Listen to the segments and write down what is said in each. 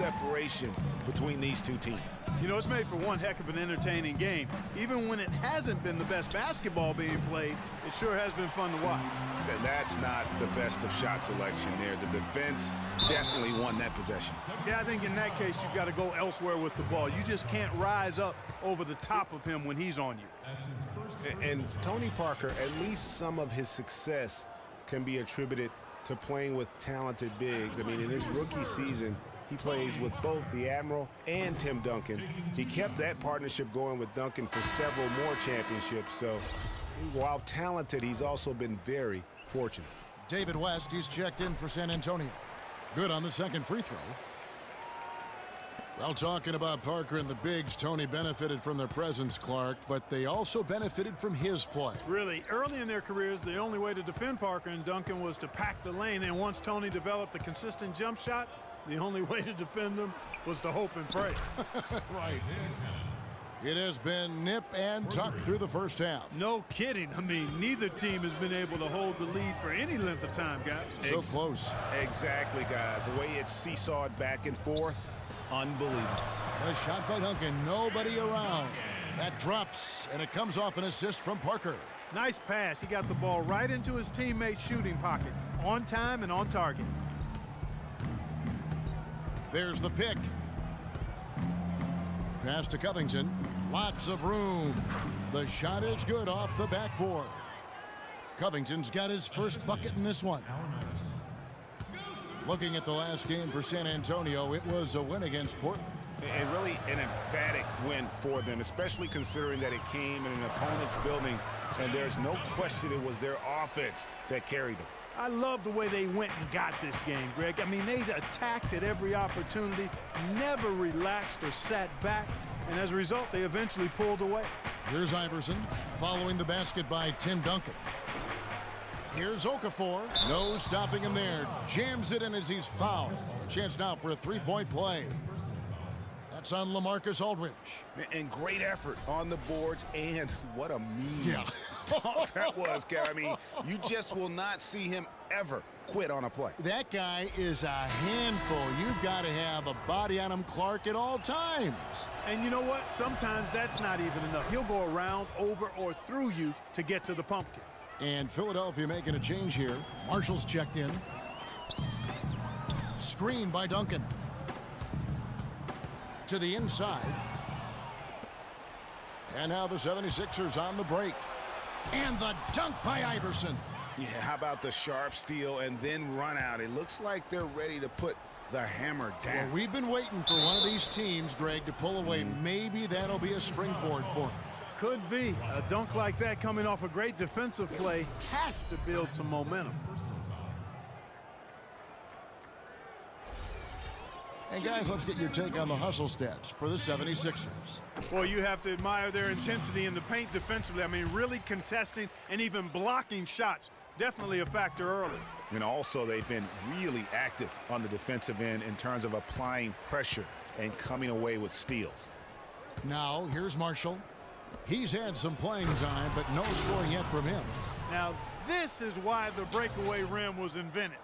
separation between these two teams. You know, it's made for one heck of an entertaining game. Even when it hasn't been the best basketball being played, it sure has been fun to watch. And that's not the best of shot selection there. The defense definitely won that possession. Yeah, I think in that case, you've got to go elsewhere with the ball. You just can't rise up over the top of him when he's on you. And Tony Parker, at least some of his success can be attributed to playing with talented bigs. I mean, in his rookie season, he plays with both the Admiral and Tim Duncan. He kept that partnership going with Duncan for several more championships. So while talented, he's also been very fortunate. David West, he's checked in for San Antonio. Good on the second free throw. Well, talking about Parker and the bigs, Tony benefited from their presence, Clark, but they also benefited from his play. Really, early in their careers, the only way to defend Parker and Duncan was to pack the lane, and once Tony developed a consistent jump shot, the only way to defend them was to hope and pray. Right. It has been nip and tuck through the first half. No kidding. I mean, neither team has been able to hold the lead for any length of time, guys. So close. Exactly, guys. The way it's seesawed back and forth, unbelievable. A shot by Duncan, nobody around. That drops, and it comes off an assist from Parker. Nice pass. He got the ball right into his teammate's shooting pocket. On time and on target. There's the pick. Pass to Covington. Lots of room. The shot is good off the backboard. Covington's got his first bucket in this one. Looking at the last game for San Antonio, it was a win against Portland. And really an emphatic win for them, especially considering that it came in an opponent's building, and there's no question it was their offense that carried them. I love the way they went and got this game, Greg. I mean, they attacked at every opportunity, never relaxed or sat back, and as a result, they eventually pulled away. Here's Iverson, following the basket by Tim Duncan. Here's Okafor. No stopping him there. Jams it in as he's fouled. Chance now for a three-point play. That's on LaMarcus Aldridge. And great effort on the boards, and what a mean dunk that was, Kev. I mean, you just will not see him ever quit on a play. That guy is a handful. You've got to have a body on him, Clark, at all times. And you know what? Sometimes that's not even enough. He'll go around, over, or through you to get to the pumpkin. And Philadelphia making a change here. Marshall's checked in. Screen by Duncan. To the inside. And now the 76ers on the break. And the dunk by Iverson. Yeah, how about the sharp steal and then run out? It looks like they're ready to put the hammer down. Well, we've been waiting for one of these teams, Greg, to pull away. Maybe that'll be a springboard for them. Could be. A dunk like that coming off a great defensive play has to build some momentum. And guys, let's get your take on the hustle stats for the 76ers. Well, you have to admire their intensity in the paint defensively. I mean, really contesting and even blocking shots. Definitely a factor early. And also, they've been really active on the defensive end in terms of applying pressure and coming away with steals. Now, here's Marshall. He's had some playing time, but no scoring yet from him. Now, this is why the breakaway rim was invented.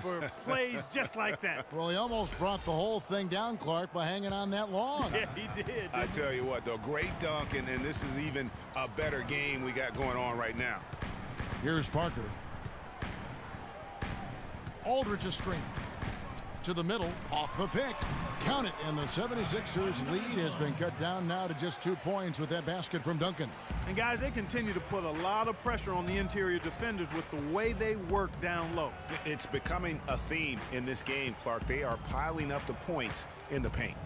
For plays just like that. Well, he almost brought the whole thing down, Clark, by hanging on that long. Yeah, he did. I tell you what, though, great dunk, and this is even a better game we got going on right now. Here's Parker. Aldridge a screen. To the middle, off the pick. Count it, and the 76ers lead has been cut down now to just 2 points with that basket from Duncan. And guys, they continue to put a lot of pressure on the interior defenders with the way they work down low. It's becoming a theme in this game, Clark. They are piling up the points in the paint.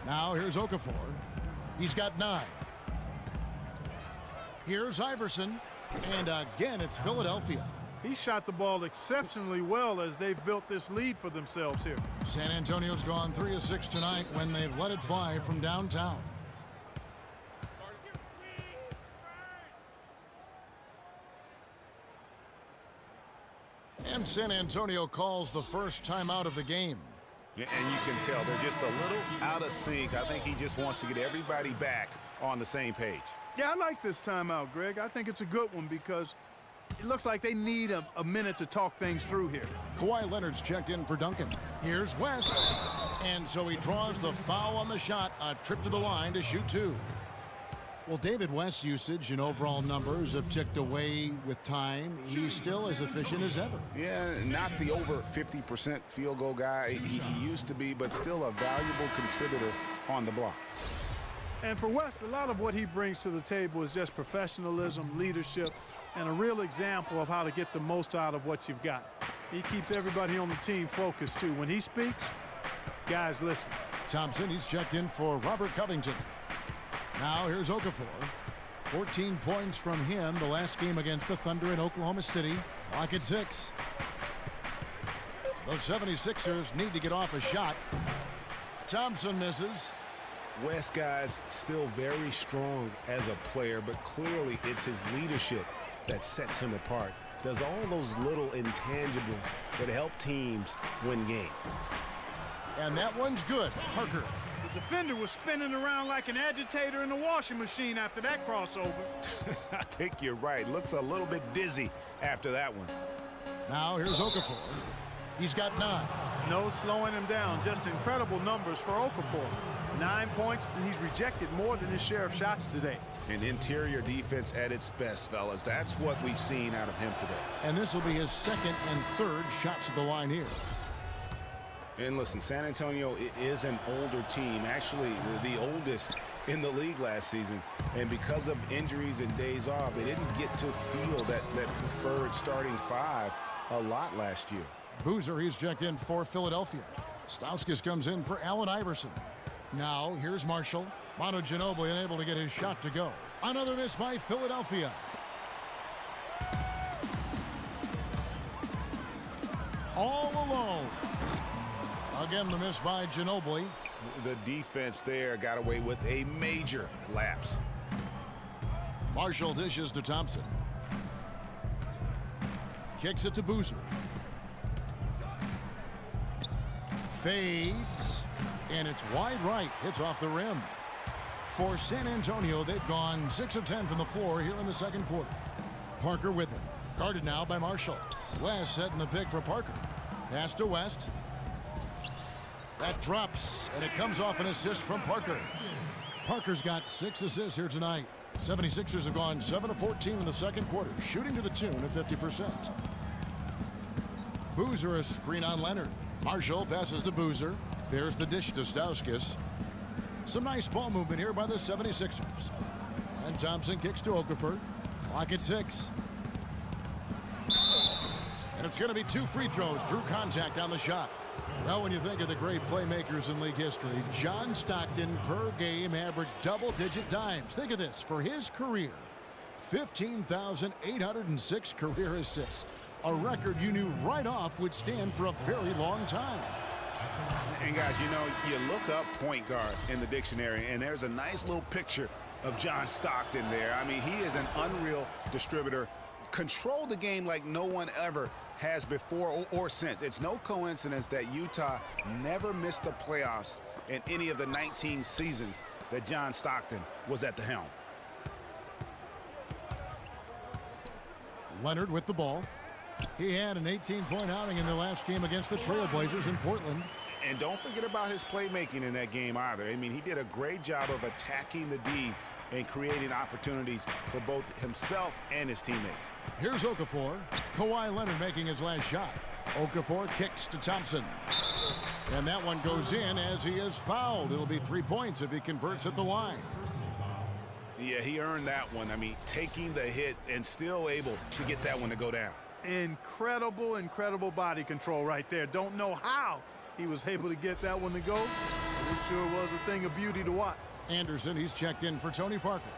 Now here's Okafor. He's got 9. Here's Iverson. And again, it's Philadelphia. He shot the ball exceptionally well as they've built this lead for themselves here. San Antonio's gone 3 of 6 tonight when they've let it fly from downtown. And San Antonio calls the first timeout of the game. Yeah, and you can tell they're just a little out of sync. I think he just wants to get everybody back on the same page. Yeah, I like this timeout, Greg. I think it's a good one because it looks like they need a minute to talk things through here. Kawhi Leonard's checked in for Duncan. Here's West. And so he draws the foul on the shot. A trip to the line to shoot two. Well, David West's usage and overall numbers have ticked away with time. He's still as efficient as ever. Yeah, not the over 50% field goal guy he used to be, but still a valuable contributor on the block. And for West, a lot of what he brings to the table is just professionalism, leadership, and a real example of how to get the most out of what you've got. He keeps everybody on the team focused, too. When he speaks, guys listen. Thompson, he's checked in for Robert Covington. Now here's Okafor. 14 points from him the last game against the Thunder in Oklahoma City. Clock at 6. The 76ers need to get off a shot. Thompson misses. West guy's still very strong as a player, but clearly it's his leadership that sets him apart. Does all those little intangibles that help teams win games. And that one's good. Parker. The defender was spinning around like an agitator in the washing machine after that crossover. I think you're right. Looks a little bit dizzy after that one. Now here's Okafor. He's got 9. No slowing him down. Just incredible numbers for Okafor. 9 points, and he's rejected more than his share of shots today. An interior defense at its best, fellas. That's what we've seen out of him today. And this will be his second and third shots at the line here. And listen, San Antonio is an older team, actually the oldest in the league last season. And because of injuries and days off, they didn't get to feel that preferred starting 5 a lot last year. Boozer, he's checked in for Philadelphia. Stauskas comes in for Ezail Iverson. Now here's Marshall. Manu Ginobili unable to get his shot to go. Another miss by Philadelphia. All alone. Again, the miss by Ginobili. The defense there got away with a major lapse. Marshall dishes to Thompson. Kicks it to Boozer. Fades. And it's wide right. Hits off the rim. For San Antonio, they've gone 6 of 10 from the floor here in the second quarter. Parker with him. Guarded now by Marshall. West setting the pick for Parker. Pass to West. That drops, and it comes off an assist from Parker. Parker's got 6 assists here tonight. 76ers have gone 7 of 14 in the second quarter, shooting to the tune of 50%. Boozer a screen on Leonard. Marshall passes to Boozer. There's the dish to Stauskas. Some nice ball movement here by the 76ers. And Thompson kicks to Okafor. Clock at 6. And it's going to be 2 free throws. Drew contact on the shot. Well, when you think of the great playmakers in league history, John Stockton per game averaged double-digit dimes. Think of this. For his career, 15,806 career assists. A record you knew right off would stand for a very long time. And guys, you know, you look up point guard in the dictionary, and there's a nice little picture of John Stockton there. I mean, he is an unreal distributor. Controlled the game like no one ever has before or since. It's no coincidence that Utah never missed the playoffs in any of the 19 seasons that John Stockton was at the helm. Leonard with the ball. He had an 18-point outing in the last game against the Trailblazers in Portland. And don't forget about his playmaking in that game either. I mean, he did a great job of attacking the D and creating opportunities for both himself and his teammates. Here's Okafor. Kawhi Leonard making his last shot. Okafor kicks to Thompson. And that one goes in as he is fouled. It'll be 3 points if he converts at the line. Yeah, he earned that one. I mean, taking the hit and still able to get that one to go down. Incredible body control right there. Don't know how he was able to get that one to go. It sure was a thing of beauty to watch. Anderson, he's checked in for Tony Parker.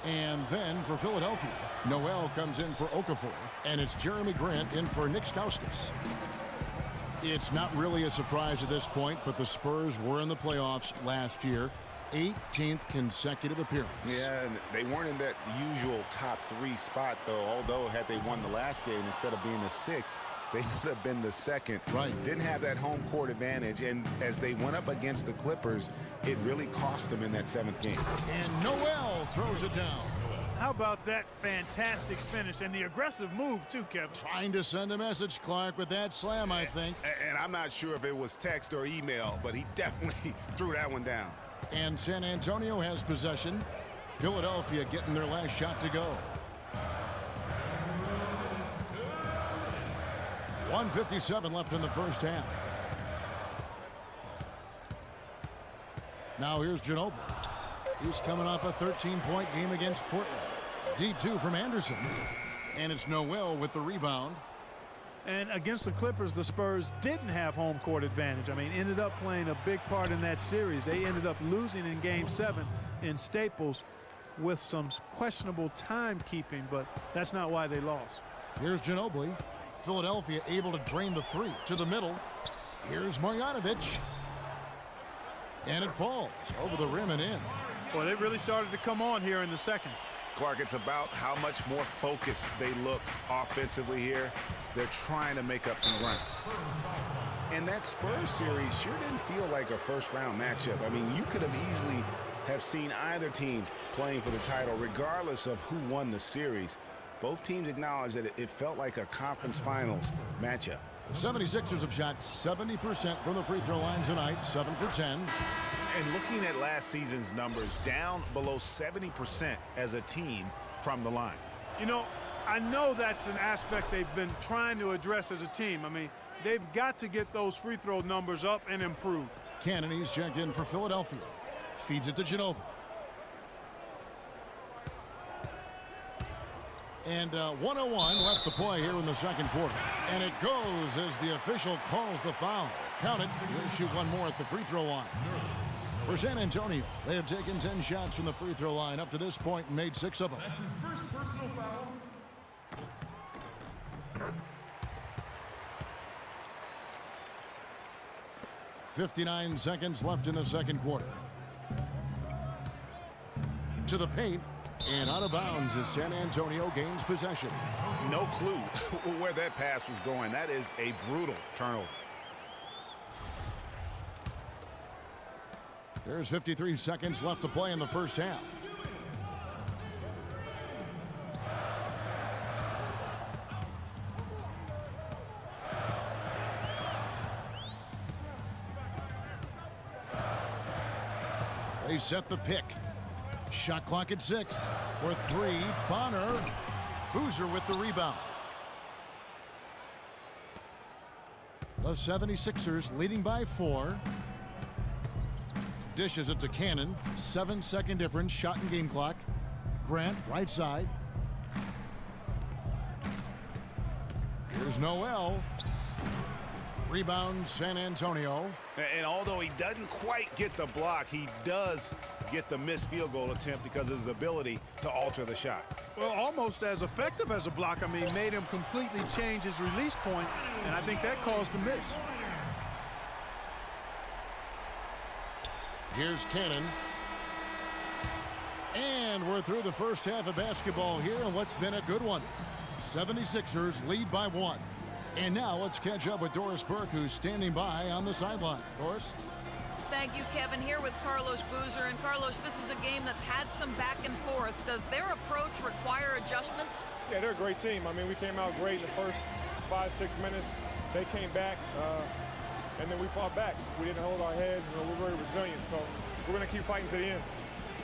And then for Philadelphia, Noel comes in for Okafor. And it's Jeremy Grant in for Nick Stauskas. It's not really a surprise at this point, but the Spurs were in the playoffs last year. 18th consecutive appearance. Yeah, and they weren't in that usual top 3 spot, though. Although, had they won the last game, instead of being the 6th, they would have been the 2nd. Right. Didn't have that home court advantage, and as they went up against the Clippers, it really cost them in that 7th game. And Noel throws it down. How about that fantastic finish and the aggressive move too, Kevin? Trying to send a message, Clark, with that slam, I think. And I'm not sure if it was text or email, but he definitely threw that one down. And San Antonio has possession. Philadelphia getting their last shot to go. 1:57 left in the first half. Now here's Ginobili. He's coming off a 13-point game against Portland. Deep two from Anderson. And it's Noel with the rebound. And against the Clippers, the Spurs didn't have home court advantage. I mean, ended up playing a big part in that series. They ended up losing in Game 7 in Staples with some questionable timekeeping, but that's not why they lost. Here's Ginobili. Philadelphia able to drain the three to the middle. Here's Marjanovic. And it falls over the rim and in. Well, they really started to come on here in the second. Clark, it's about how much more focused they look offensively here. They're trying to make up some ground. And that Spurs series sure didn't feel like a first-round matchup. I mean, you could have easily have seen either team playing for the title, regardless of who won the series. Both teams acknowledge that it felt like a conference finals matchup. The 76ers have shot 70% from the free throw line tonight, 7 for 10. And looking at last season's numbers, down below 70% as a team from the line. You know, I know that's an aspect they've been trying to address as a team. I mean, they've got to get those free throw numbers up and improve. Cannon, he's checked in for Philadelphia. Feeds it to Ginobili. And 1:01 left to play here in the second quarter. And it goes as the official calls the foul. Count it. He'll shoot one more at the free throw line. For San Antonio, they have taken 10 shots from the free throw line up to this point and made 6 of them. That's his first personal foul. .59 seconds left in the second quarter. To the paint. And out of bounds as San Antonio gains possession. No clue where that pass was going. That is a brutal turnover. There's 53 seconds left to play in the first half. They set the pick. Shot clock at 6 for 3. Bonner. Boozer with the rebound. The 76ers leading by 4. Dishes it to Cannon. 7-second difference. Shot and game clock. Grant, right side. Here's Noel. Rebound, San Antonio. And although he doesn't quite get the block, he does get the missed field goal attempt because of his ability to alter the shot. Well, almost as effective as a block. I mean, made him completely change his release point, and I think that caused the miss. Here's Cannon. And we're through the first half of basketball here, and what's been a good one. 76ers lead by 1. And now let's catch up with Doris Burke, who's standing by on the sideline. Doris? Thank you, Kevin. Here with Carlos Boozer. And Carlos, this is a game that's had some back and forth. Does their approach require adjustments? Yeah, they're a great team. I mean, we came out great in the first 5-6 minutes. They came back, and then we fought back. We didn't hold our head. You know, we're very resilient, so we're going to keep fighting to the end.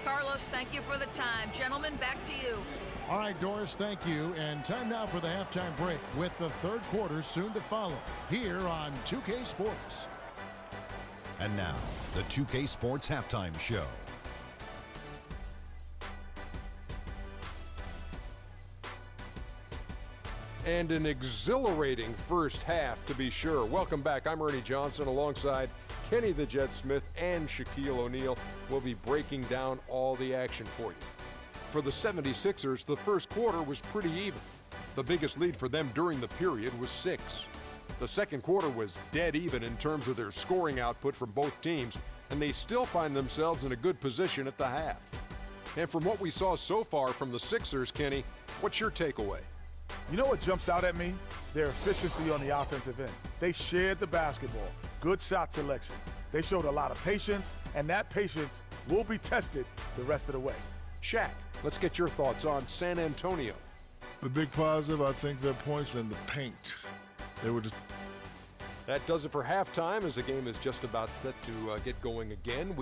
Carlos, thank you for the time. Gentlemen, back to you. All right, Doris, thank you. And time now for the halftime break with the third quarter soon to follow here on 2K Sports. And now, the 2K Sports Halftime Show. And an exhilarating first half, to be sure. Welcome back. I'm Ernie Johnson alongside Kenny the Jet Smith and Shaquille O'Neal. We'll be breaking down all the action for you. For the 76ers, the first quarter was pretty even. The biggest lead for them during the period was 6. The second quarter was dead even in terms of their scoring output from both teams, and they still find themselves in a good position at the half. And from what we saw so far from the Sixers, Kenny, what's your takeaway? You know what jumps out at me? Their efficiency on the offensive end. They shared the basketball. Good shot selection. They showed a lot of patience, and that patience will be tested the rest of the way. Shaq, let's get your thoughts on San Antonio. The big positive, I think, their points in the paint. They were just. That does it for halftime as the game is just about set to get going again.